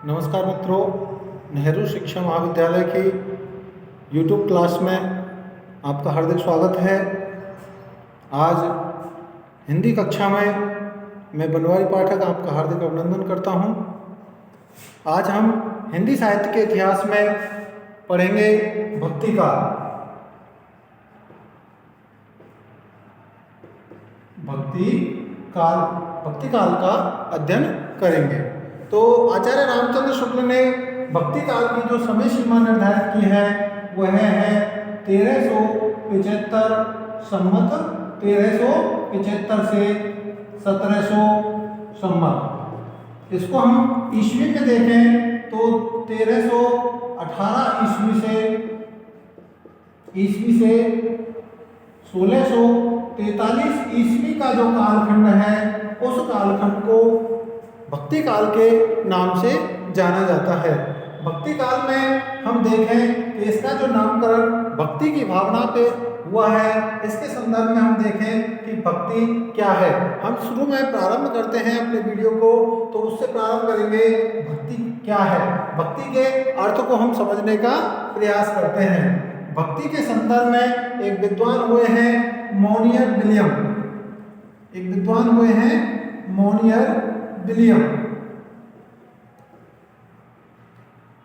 नमस्कार मित्रों, नेहरू शिक्षा महाविद्यालय की यूट्यूब क्लास में आपका हार्दिक स्वागत है। आज हिंदी कक्षा में मैं बनवारी पाठक आपका हार्दिक अभिनंदन करता हूं। आज हम हिंदी साहित्य के इतिहास में पढ़ेंगे भक्ति काल। भक्ति काल का अध्ययन करेंगे। तो आचार्य रामचंद्र शुक्ल ने भक्ति काल की जो समय सीमा निर्धारित की है वह है 1375 संवत 1375 से 1700 संवत। इसको हम ईस्वी में देखें तो 1318 ईस्वी से 1643 ईस्वी का जो कालखंड है उस कालखंड को भक्ति काल के नाम से जाना जाता है। भक्ति काल में हम देखें कि इसका जो नामकरण भक्ति की भावना पे हुआ है, इसके संदर्भ में हम देखें कि भक्ति क्या है। हम शुरू में प्रारंभ करते हैं अपने वीडियो को, तो उससे प्रारंभ करेंगे भक्ति क्या है। भक्ति के अर्थ को हम समझने का प्रयास करते हैं। भक्ति के संदर्भ में एक विद्वान हुए हैं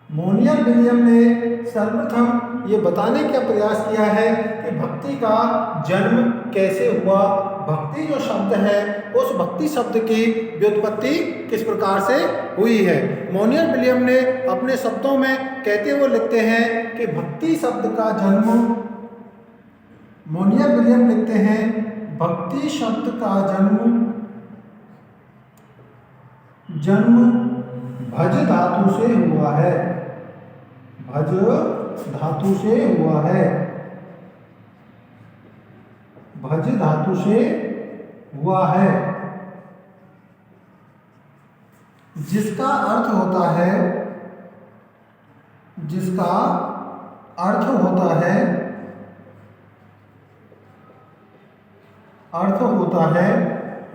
मोनियर विलियम ने सर्वप्रथम ये बताने का प्रयास किया है कि भक्ति का जन्म कैसे हुआ। भक्ति जो शब्द है उस भक्ति शब्द की व्युत्पत्ति किस प्रकार से हुई है। मोनियर विलियम ने अपने शब्दों में कहते हुए लिखते हैं कि भक्ति शब्द का जन्म, मोनियर विलियम लिखते हैं भक्ति शब्द का जन्म भज धातु से हुआ है। भज धातु से हुआ है। भज धातु से हुआ है, जिसका अर्थ होता है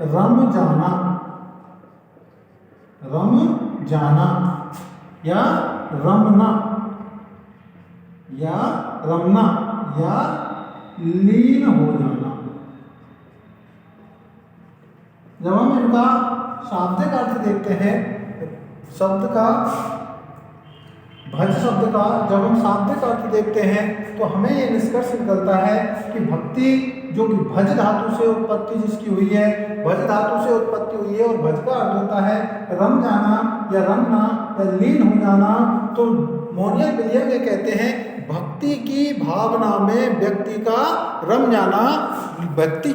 रम जाना या रमना या लीन हो जाना। जब हम इनका शाब्दिक अर्थ देखते हैं, भज शब्द का जब हम शाब्दिक अर्थ देखते हैं तो हमें ये निष्कर्ष निकलता है कि भक्ति जो कि भज धातु से उत्पत्ति जिसकी हुई है, भज धातु से उत्पत्ति हुई है और भज का अर्थ होता है रम जाना या रमना या लीन हो जाना। तो मोनियर विलियम ये कहते हैं भक्ति की भावना में व्यक्ति का रम जाना, भक्ति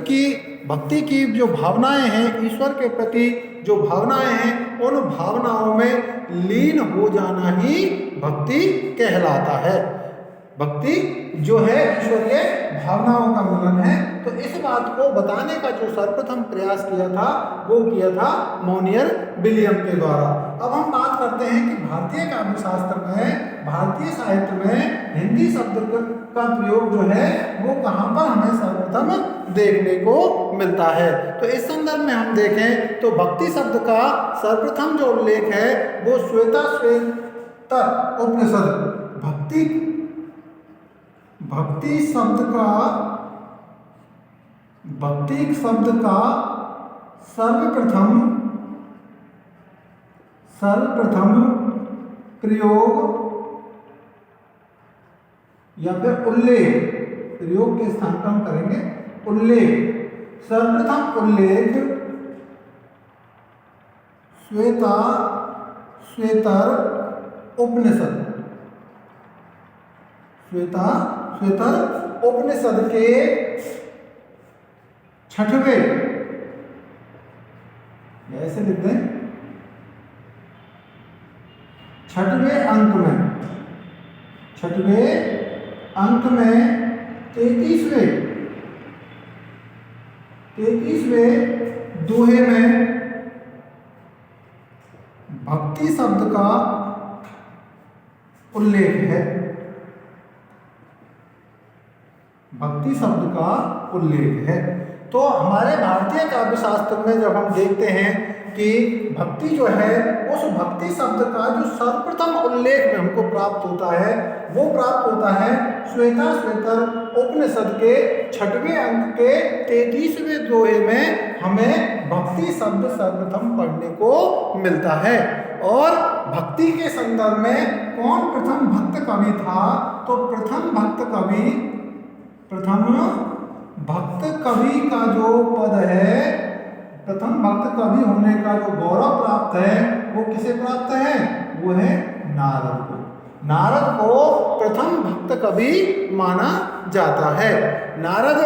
की जो भावनाएं हैं, ईश्वर के प्रति जो भावनाएं हैं, उन भावनाओं में लीन हो जाना ही भक्ति कहलाता है। भक्ति जो है ईश्वरीय भावनाओं का मिलन है। तो इस बात को बताने का जो सर्वप्रथम प्रयास किया था वो किया था मोनियर विलियम के द्वारा। अब हम बात करते हैं कि भारतीय काव्य शास्त्र में, भारतीय साहित्य में हिंदी शब्द का प्रयोग जो है वो कहाँ पर हमें सर्वप्रथम देखने को मिलता है। तो इस संदर्भ में हम देखें तो भक्ति शब्द का सर्वप्रथम जो उल्लेख है वो श्वेताश्वेतर उपनिषद भक्ति शब्द का सर्वप्रथम प्रयोग या फिर उल्लेख, प्रयोग के स्थान पर हम करेंगे उल्लेख। सर्वप्रथम उल्लेख श्वेताश्वेतर उपनिषद के 6वें, ऐसे लिख दें 6वें अंक में 33वें दोहे में भक्ति शब्द का उल्लेख है। भक्ति शब्द का उल्लेख है। तो हमारे भारतीय काव्य शास्त्र में जब हम देखते हैं कि भक्ति जो है उस भक्ति शब्द का जो सर्वप्रथम उल्लेख में हमको प्राप्त होता है वो प्राप्त होता है श्वेताश्वेतर उपनिषद के 6वें अंक के 33वें दोहे में हमें भक्ति शब्द सर्वप्रथम पढ़ने को मिलता है। और भक्ति के संदर्भ में कौन प्रथम भक्त कवि था? तो प्रथम भक्त कवि का जो पद है, प्रथम भक्त कवि होने का जो गौरव प्राप्त है वो किसे प्राप्त है? वो है नारद को। नारद को प्रथम भक्त कवि माना जाता है। नारद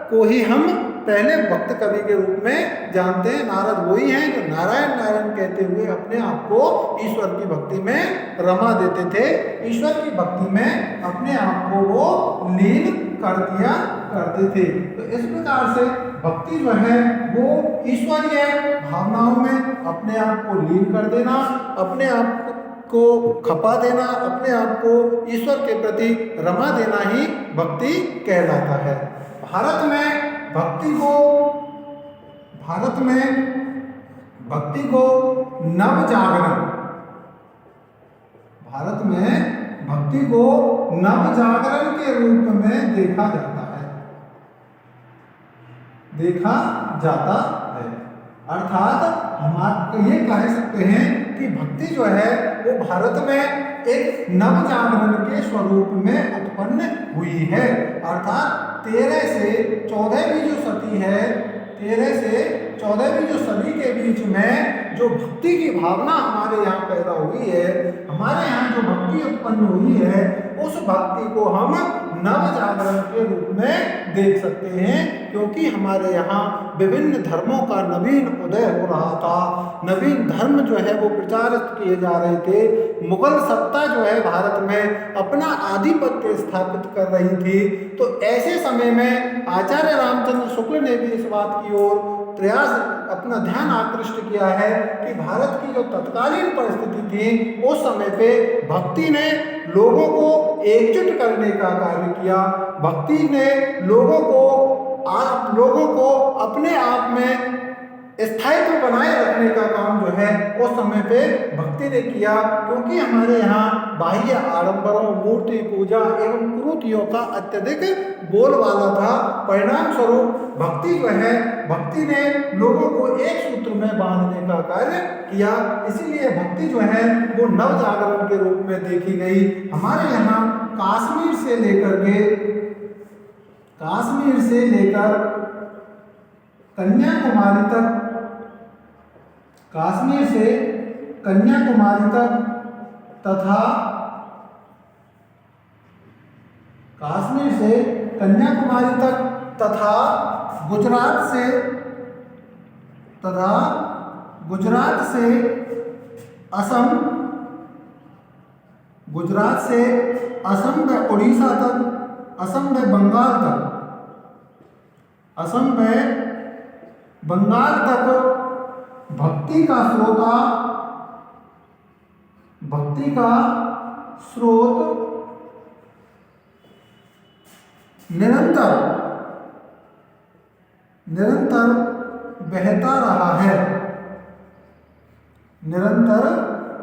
को ही हम पहले भक्त कवि के रूप में जानते हैं। नारद वही हैं जो नारायण नारायण कहते हुए अपने आप को ईश्वर की भक्ति में रमा देते थे, ईश्वर की भक्ति में अपने आप को वो लीन कर दिया करते थे। तो इस प्रकार से भक्ति जो है वो ईश्वरीय भावनाओं में अपने आप को लीन कर देना, अपने आप को खपा देना, अपने आप को ईश्वर के प्रति रमा देना ही भक्ति कहलाता है। भारत में भक्ति को नव जागरण के रूप में देखा जाता है। अर्थात हम ये कह सकते हैं कि भक्ति जो है वो भारत में एक नव जागरण के स्वरूप में उत्पन्न हुई है। अर्थात 13 से 14वीं जो सदी है, 13 से 14वीं जो सदी के बीच में जो भक्ति की भावना हमारे यहाँ पैदा हुई है, हमारे यहाँ जो भक्ति उत्पन्न हुई है, उस भक्ति को हम नव जागरण के रूप में देख सकते हैं। क्योंकि हमारे यहाँ विभिन्न धर्मों का नवीन उदय हो रहा था, नवीन धर्म जो है वो प्रचारित किए जा रहे थे, मुगल सत्ता जो है भारत में अपना आधिपत्य स्थापित कर रही थी। तो ऐसे समय में आचार्य रामचंद्र शुक्ल ने भी इस बात की ओर प्रयास अपना ध्यान आकृष्ट किया है कि भारत की जो तत्कालीन परिस्थिति थी उस समय पे भक्ति ने लोगों को एकजुट करने का कार्य किया। भक्ति ने लोगों को अपने आप में स्थायित्व बनाए रखने का काम जो है उस समय पे भक्ति ने किया। क्योंकि हमारे यहाँ बाह्य आडंबरों, मूर्ति पूजा एवं कुरीतियों का अत्यधिक बोलबाला था। परिणाम स्वरूप भक्ति जो है, भक्ति ने लोगों को एक सूत्र में बांधने का कार्य किया। इसीलिए भक्ति जो है वो नव जागरण के रूप में देखी गई। हमारे यहाँ कश्मीर से लेकर कन्याकुमारी तक तथा गुजरात से असम व उड़ीसा तक, असम व बंगाल तक भक्ति का स्रोत निरंतर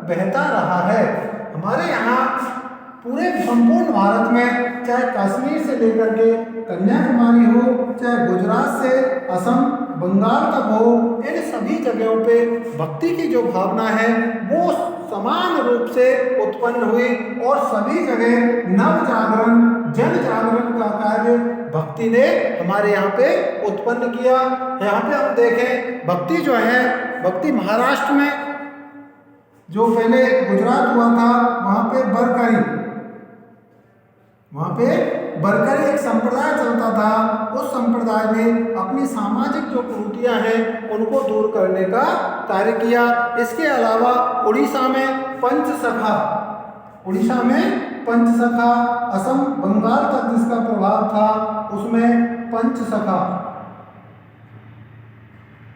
बहता रहा है। हमारे यहाँ पूरे संपूर्ण भारत में, चाहे कश्मीर से लेकर के कन्याकुमारी हो, चाहे गुजरात से असम बंगाल तक हो, इन सभी जगहों पे भक्ति की जो भावना है वो समान रूप से उत्पन्न हुई और सभी जगह नव जागरण, जन जागरण का कार्य भक्ति ने हमारे यहाँ पे उत्पन्न किया। यहाँ पे हम देखें भक्ति जो है, भक्ति महाराष्ट्र में जो पहले गुजरात हुआ था वहाँ पे बरकरी एक संप्रदाय चलता था। उस संप्रदाय ने अपनी सामाजिक जो कुरीतियाँ हैं उनको दूर करने का कार्य किया। इसके अलावा उड़ीसा में पंचसखा, असम बंगाल तक जिसका प्रभाव था उसमें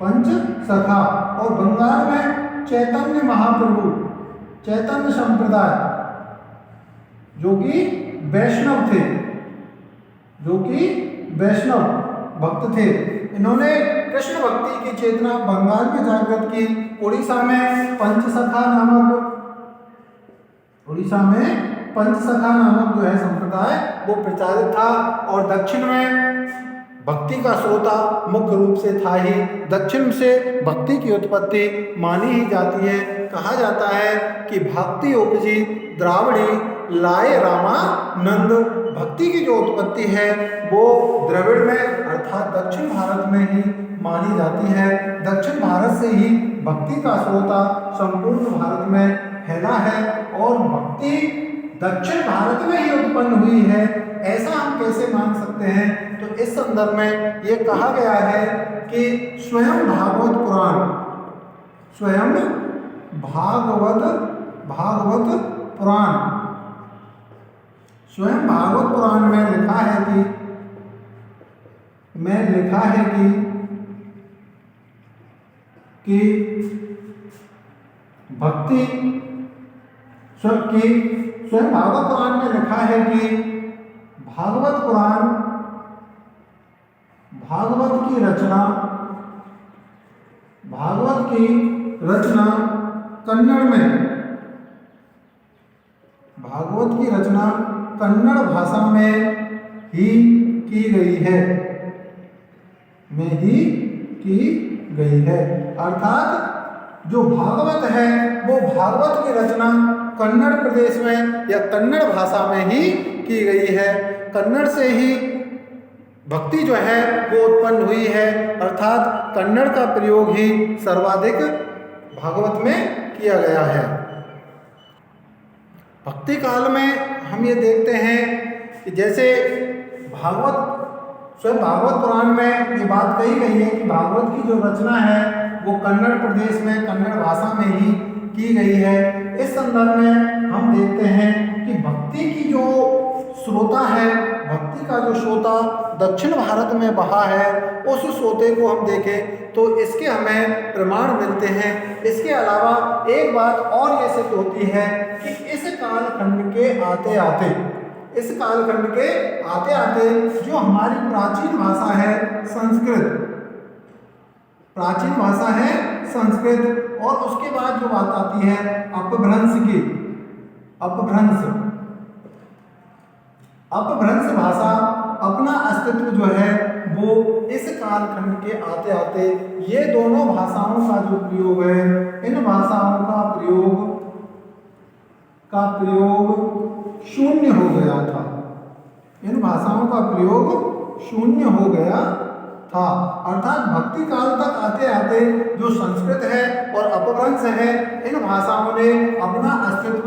पंचसखा और बंगाल में चैतन्य महाप्रभु, चैतन्य संप्रदाय जो कि वैष्णव थे, भक्त थे। इन्होंने कृष्ण भक्ति की चेतना बंगाल में जागृत की। उड़ीसा में पंचसखा नामक जो है संप्रदाय वो प्रचारित था। और दक्षिण में भक्ति का स्रोता मुख्य रूप से था ही। दक्षिण से भक्ति की उत्पत्ति मानी ही जाती है। कहा जाता है कि भक्ति उपजी द्राविड़ी लाए रामानंद। भक्ति की जो उत्पत्ति है वो द्रविड़ में अर्थात दक्षिण भारत में ही मानी जाती है। दक्षिण भारत से ही भक्ति का स्रोता संपूर्ण भारत में फैला है और भक्ति दक्षिण भारत में ही उत्पन्न हुई है, ऐसा हम कैसे मान सकते हैं? तो इस संदर्भ में ये कहा गया है कि स्वयं भागवत पुराण में लिखा है कि भक्ति स्वयं भागवत पुराण में लिखा है कि भागवत की रचना कन्नड़ भाषा में ही की गई है। अर्थात जो भागवत है वो भागवत की रचना कन्नड़ प्रदेश में या कन्नड़ भाषा में ही की गई है। कन्नड़ से ही भक्ति जो है वो उत्पन्न हुई है। अर्थात कन्नड़ का प्रयोग ही सर्वाधिक भागवत में किया गया है। भक्ति काल में हम ये देखते हैं कि जैसे स्वयं भागवत पुराण में ये बात कही गई है कि भागवत की जो रचना है वो कन्नड़ प्रदेश में कन्नड़ भाषा में ही की गई है। इस संदर्भ में हम देखते हैं कि भक्ति की जो स्रोता है, भक्ति का जो स्रोता दक्षिण भारत में बहा है, उस स्रोते को हम देखें तो इसके हमें प्रमाण मिलते हैं। इसके अलावा एक बात और ये सिद्ध होती है कि इस कालखंड के आते आते जो हमारी प्राचीन भाषा है संस्कृत और उसके बाद जो बात आती है अपभ्रंश भाषा अपना अस्तित्व जो है वो इस कालखंड के आते आते ये दोनों भाषाओं का जो प्रयोग है, इन भाषाओं का प्रयोग शून्य हो गया था। अर्थात भक्ति काल तक आते आते जो संस्कृत है और अपभ्रंश है, इन भाषाओं ने अपना अस्तित्व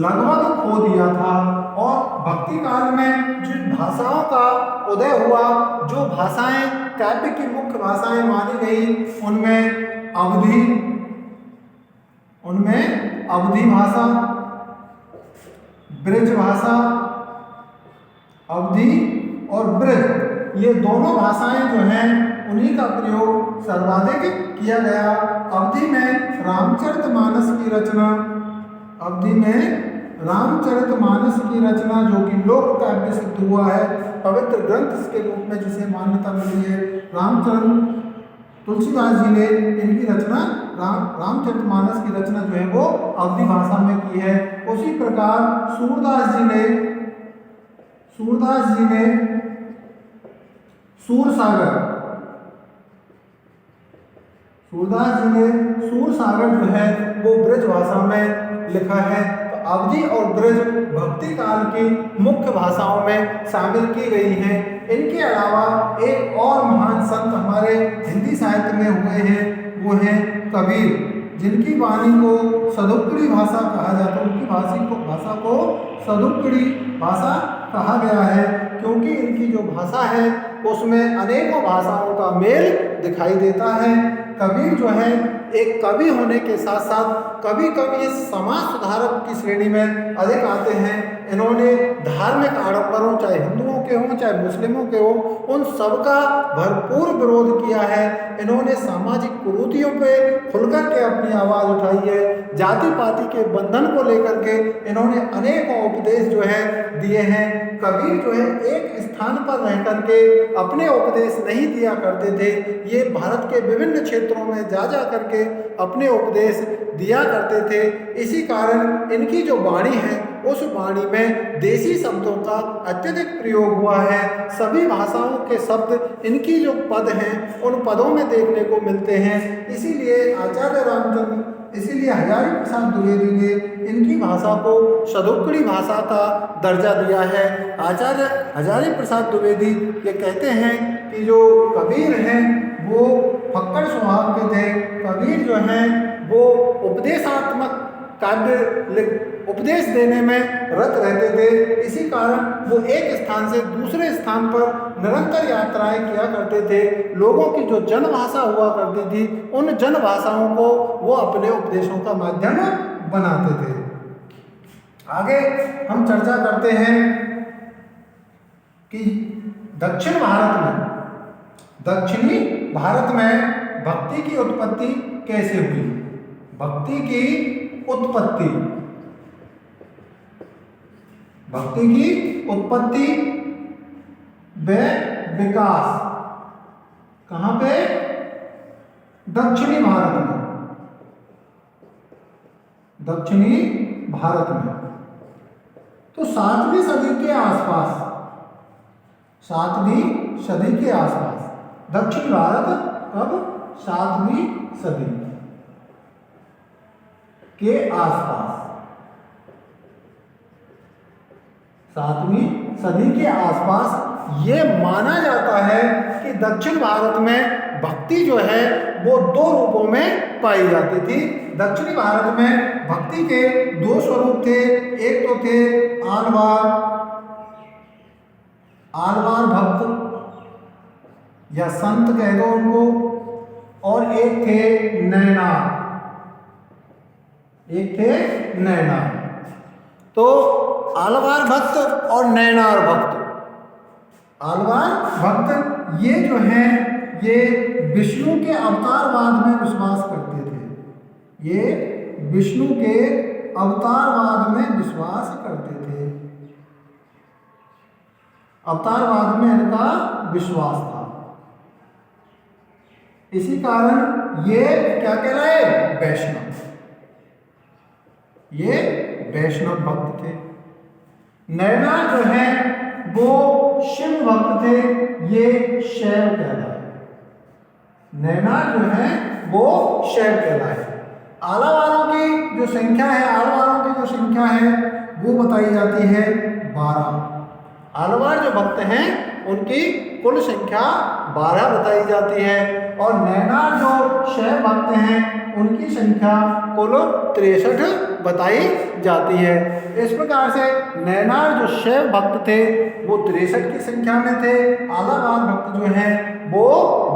लगभग खो दिया था। और भक्ति काल में जिन भाषाओं का उदय हुआ, जो भाषाएं काव्य की मुख्य भाषाएं मानी गई, उनमें अवधी भाषा, ब्रज भाषा, अवधी और ब्रज, ये दोनों भाषाएं जो हैं उन्हीं का प्रयोग सर्वाधिक किया गया। अवधी में रामचरितमानस की रचना जो कि लोक काव्य सिद्ध हुआ है, पवित्र ग्रंथ के रूप में जिसे मान्यता मिली है, तुलसीदास जी ने इनकी रचना रामचरितमानस की रचना जो है वो अवधी भाषा में की है। उसी प्रकार सूरदास जी ने सूर सागर जो है वो ब्रज भाषा में लिखा है। तो अवधी और ब्रज भक्ति काल की मुख्य भाषाओं में शामिल की गई हैं। इनके अलावा एक और महान संत हमारे हिंदी साहित्य में हुए हैं, वो हैं कबीर, जिनकी वाणी को सदुक्कड़ी भाषा कहा जाता है। उनकी भाषा को सदुक्कड़ी भाषा कहा गया है, क्योंकि इनकी जो भाषा है उसमें अनेकों भाषाओं का मेल दिखाई देता है। कबीर जो है एक कवि होने के साथ साथ कभी कभी समाज सुधारक की श्रेणी में अधिक आते हैं। इन्होंने धार्मिक आडंबरों, चाहे हिंदुओं के हों चाहे मुस्लिमों के हों, उन सबका भरपूर विरोध किया है। इन्होंने सामाजिक कुरीतियों पे खुलकर के अपनी आवाज़ उठाई है। जाति पाति के बंधन को लेकर के इन्होंने अनेकों उपदेश जो है दिए हैं। कबीर जो है एक स्थान पर रह करके अपने उपदेश नहीं दिया करते थे, ये भारत के विभिन्न क्षेत्रों में जा करके अपने उपदेश दिया करते थे। इसी कारण इनकी जो वाणी है उस वाणी में देसी शब्दों का अत्यधिक प्रयोग हुआ है। सभी भाषाओं के शब्द इनकी जो पद हैं उन पदों में देखने को मिलते हैं। इसीलिए हजारी प्रसाद द्विवेदी ने इनकी भाषा को सदुक्कड़ी भाषा का दर्जा दिया है। आचार्य हजारी प्रसाद द्विवेदी ये कहते हैं कि जो कबीर हैं वो फक्कड़ स्वभाव के थे। कबीर जो हैं वो उपदेशात्मक काव्य उपदेश देने में रत रहते थे। इसी कारण वो एक स्थान से दूसरे स्थान पर निरंतर यात्राएं किया करते थे। लोगों की जो जनभाषा हुआ करती थी उन जनभाषाओं को वो अपने उपदेशों का माध्यम बनाते थे। आगे हम चर्चा करते हैं कि दक्षिणी भारत में भक्ति की उत्पत्ति कैसे हुई। भक्ति की उत्पत्ति व विकास कहाँ पे? दक्षिणी भारत में। तो 7वीं सदी के आसपास दक्षिण भारत कब? 7वीं सदी के आसपास 7वीं सदी के आसपास ये माना जाता है कि दक्षिण भारत में भक्ति जो है वो 2 रूपों में पाई जाती थी। दक्षिणी भारत में भक्ति के 2 स्वरूप थे। एक तो थे आलवार भक्त या संत कह दो उनको, और एक थे नैनार। तो आलवार भक्त और नैनार भक्त, ये जो हैं ये विष्णु के अवतारवाद में विश्वास करते थे। ये विष्णु के अवतारवाद में विश्वास करते थे। अवतारवाद में इनका विश्वास था। इसी कारण ये क्या कहलाए? वैष्णव भक्त थे। नैनार जो हैं वो शिव भक्त थे, ये शैव कहलाए। नैनार जो हैं वो शैव कहलाए। आलावारों की जो संख्या है वो बताई जाती है 12। आलवार जो भक्त हैं उनकी कुल संख्या 12 बताई जाती है, और नैनार जो शैव भक्त हैं उनकी संख्या कुल 63 बताई जाती है। इस प्रकार से नैनार जो शैव भक्त थे वो 63 की संख्या में थे। आलावार भक्त जो हैं वो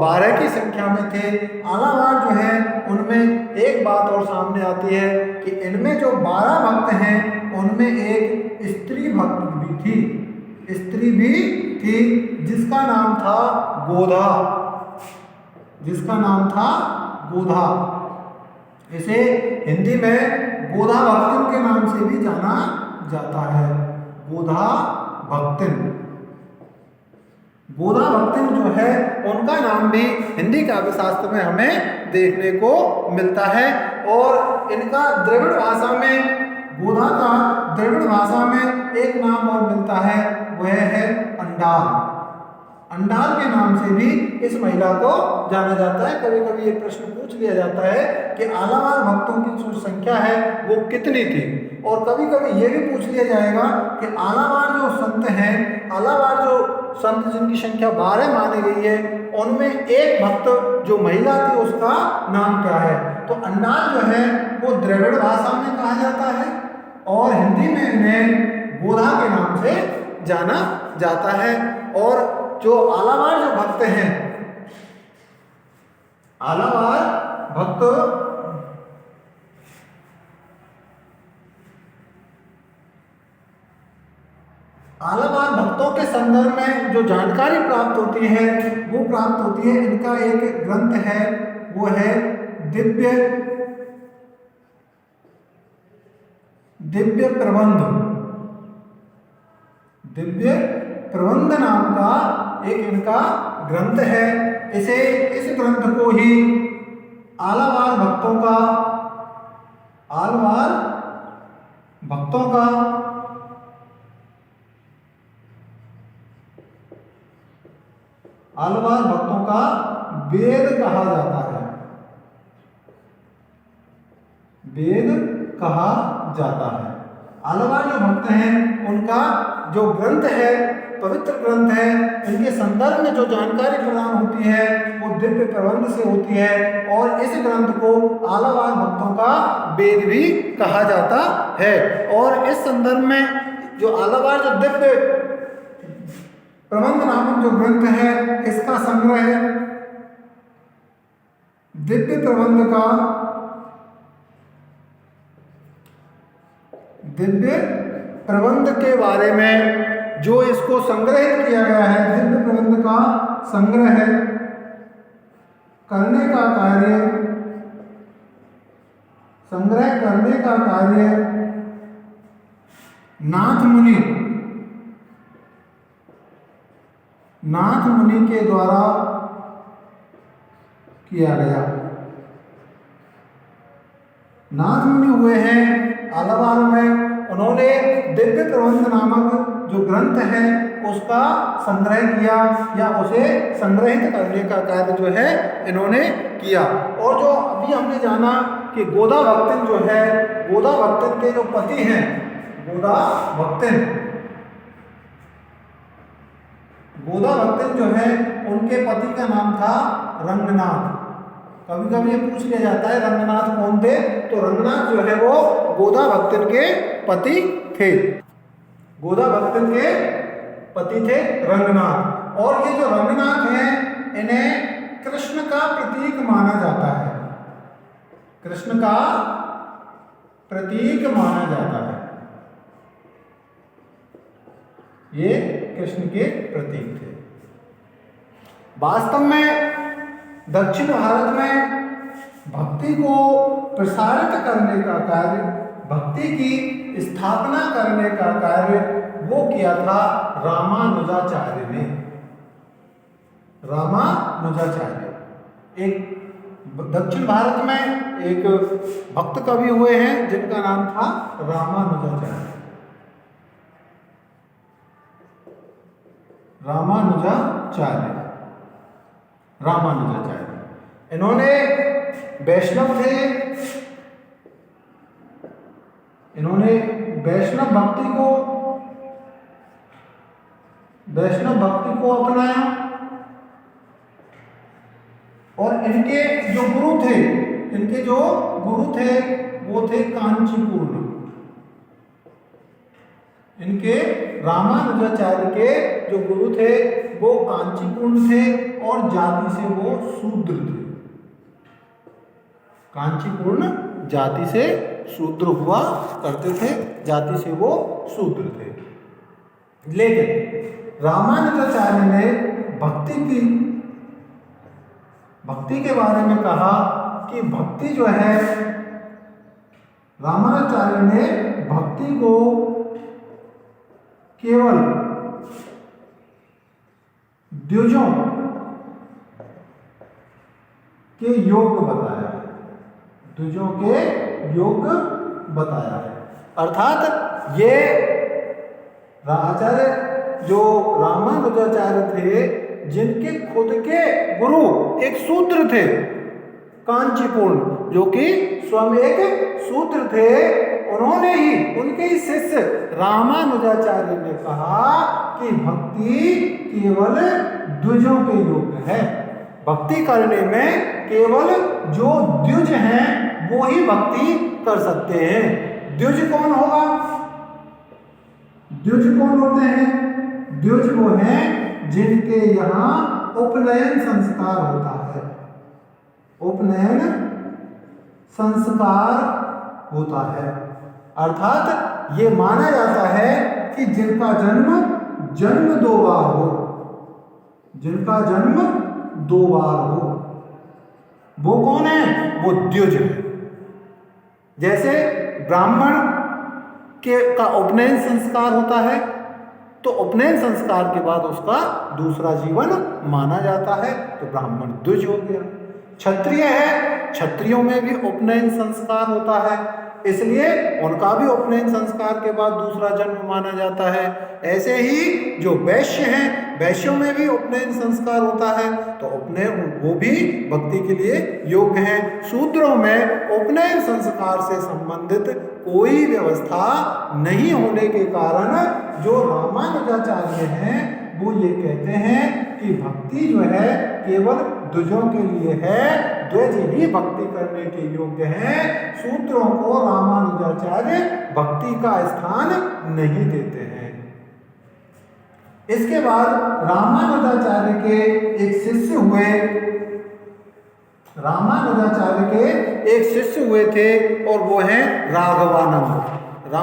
12 की संख्या में थे। आलावार जो हैं उनमें एक बात और सामने आती है कि इनमें जो 12 भक्त हैं उनमें एक स्त्री भक्त भी थी जिसका नाम था गोधा। इसे हिंदी में गोधा भक्तिन के नाम से भी जाना जाता है। गोधा भक्तिन जो है उनका नाम भी हिंदी काव्य शास्त्र में हमें देखने को मिलता है। और इनका द्रविड़ भाषा में, गोधा का द्रविड़ भाषा में एक नाम और मिलता है, वह है अंडाल के नाम से भी इस महिला को जाना जाता है। कभी कभी ये प्रश्न पूछ लिया जाता है कि आलावार भक्तों की जो संख्या है वो कितनी थी, और कभी कभी ये भी पूछ लिया जाएगा कि आलावार जो संत जिनकी संख्या 12 मानी गई है उनमें एक भक्त जो महिला थी उसका नाम क्या है। तो अंडाल जो है वो द्रविड़ भाषा में कहा जाता है और हिंदी में इन्हें गोधा के नाम से जाना जाता है। और जो आलावार जो भक्त हैं, आलावार भक्त आलावार भक्तों के संदर्भ में जो जानकारी प्राप्त होती है वो प्राप्त होती है, इनका एक ग्रंथ है, वो है दिव्य दिव्य प्रबंध। दिव्य प्रबंध नाम का एक इनका ग्रंथ है। इस ग्रंथ को ही आलावार भक्तों का वेद कहा जाता है। वेद कहा जाता है। आलावार जो भक्त हैं उनका जो ग्रंथ है, पवित्र ग्रंथ है, इनके संदर्भ में जो जानकारी प्रदान होती है वो दिव्य प्रबंध से होती है, और इस ग्रंथ को आलावार भक्तों का वेद भी कहा जाता है। और इस संदर्भ में जो आलावार जो दिव्य प्रबंध नामक जो ग्रंथ है, इसका संग्रह है दिव्य प्रबंध के बारे में जो इसको संग्रहित किया गया है, दिव्य प्रबंध का संग्रह करने का कार्य नाथ मुनि के द्वारा किया गया। नाथ मुनि हुए हैं आलावार में, उन्होंने दिव्य प्रबंध नामक जो ग्रंथ है उसका संग्रह किया, या उसे संग्रहित करने का कार्य जो है इन्होंने किया। और जो अभी हमने जाना कि गोदा भक्तिन जो है, गोदा भक्तिन के जो पति हैं, गोदा भक्तिन जो है उनके पति का नाम था रंगनाथ। कभी कभी ये पूछ लिया जाता है रंगनाथ कौन थे, तो रंगनाथ जो है वो गोदा भक्तिन के पति थे। गोदा भक्तिन के पति थे रंगनाथ। और ये जो रंगनाथ हैं इन्हें कृष्ण का प्रतीक माना जाता है। कृष्ण का प्रतीक माना जाता है। ये कृष्ण के प्रतीक थे। वास्तव में दक्षिण भारत में भक्ति को प्रसारित करने का कार्य, भक्ति की स्थापना करने का कार्य वो किया था रामानुजाचार्य ने। रामानुजाचार्य एक दक्षिण भारत में एक भक्त कवि हुए हैं जिनका नाम था रामानुजाचार्य। इन्होंने वैष्णव थे, इन्होंने वैष्णव भक्ति को अपनाया, और इनके जो गुरु थे वो थे कांचीपूर्ण। इनके रामानुजाचार्य के जो गुरु थे वो कांचीपूर्ण थे, और जाति से वो शूद्र थे। कांचीपूर्ण जाति से शूद्र हुआ करते थे, जाति से वो शूद्र थे। लेकिन रामानुजाचार्य ने भक्ति के बारे में कहा कि भक्ति जो है, रामानुजाचार्य ने भक्ति को केवल द्विजों के योग बताया है। द्विजों के योग बताया है। अर्थात ये आचार्य जो रामानुजाचार्य थे, जिनके खुद के गुरु एक शूद्र थे, कांचीपूर्ण, जो कि स्वयं एक शूद्र थे, उन्होंने ही, उनके ही शिष्य रामानुजाचार्य ने कहा कि भक्ति केवल द्विजों के योग्य है। भक्ति करने में केवल जो द्विज हैं वो ही भक्ति कर सकते हैं। द्विज कौन होगा? द्विज कौन होते हैं? द्विज वो हैं जिनके यहाँ उपनयन संस्कार होता है। उपनयन संस्कार होता है, अर्थात ये माना जाता है कि जिनका जन्म 2 बार हो, जिनका जन्म 2 बार हो, वो कौन है? वो द्विज है। जैसे ब्राह्मण का उपनयन संस्कार होता है, तो उपनयन संस्कार के बाद उसका दूसरा जीवन माना जाता है, तो ब्राह्मण द्विज हो गया। क्षत्रिय है, क्षत्रियों में भी उपनयन संस्कार होता है, इसलिए उनका भी उपनयन संस्कार के बाद दूसरा जन्म माना जाता है। ऐसे ही जो वैश्य हैं, वैश्यों में भी उपनयन संस्कार होता है, तो उपनयन वो भी भक्ति के लिए योग्य हैं। शूद्रों में उपनयन संस्कार से संबंधित कोई व्यवस्था नहीं होने के कारण जो रामानुजाचार्य हैं वो ये कहते हैं कि भक्ति जो है केवल द्विजों के लिए है, द्विज ही भक्ति करने के योग्य हैं। शूद्रों को रामानुजाचार्य भक्ति का स्थान नहीं देते हैं। इसके बाद रामानुजाचार्य के एक शिष्य हुए, रामानुजाचार्य के एक शिष्य हुए थे और वो हैं राघवानंद।